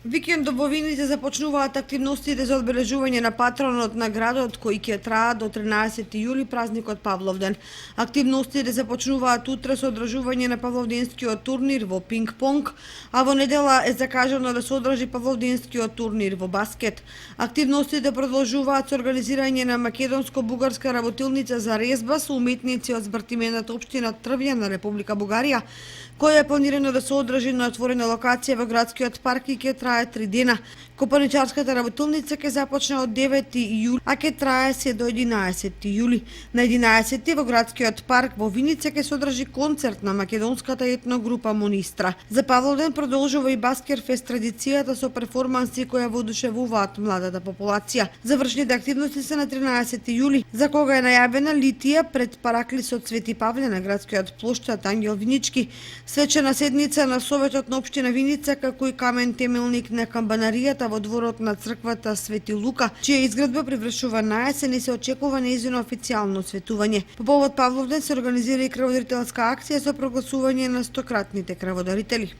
Викендот во Виница започнуваат активностите за одбележување на патронот на градот кои ќе траат до 13 јули, празникот Павловден. Активностите започнуваат утре со одржување на Павловденскиот турнир во пинг-понг, а во недела е закажано да се одржи Павловденскиот турнир во баскет. Активностите продолжуваат со организирање на македонско-бугарска работилница за резба со уметници од збартимената општина Трвја на Република Бугарија, која е планирано да се одржи на отворена локација во градскиот парк и ќе трае 3 дена. Копаничарската работилница ќе започне од 9 јули, а ќе трае се до 11 јули. На 11 во градскиот парк во Виница ќе се одржи концерт на македонската етногрупа Монистра. За Павловден продолжува и Баскерфест традицијата со перформанси која воодушевуваат младата популација. Завршните активности се на 13 јули, за кога е најавена литија пред параклисот Свети Павле на градскиот плоштад Ангел Винички, свечена седница на Советот на општина Виница, како и камен темелник на камбанаријата во дворот на црквата Свети Лука, чија изградба привршува наесен и се очекува нејзино официјално осветување. По повод Павловден се организира и крводарителска акција за прогласување на 100-кратните крводарители.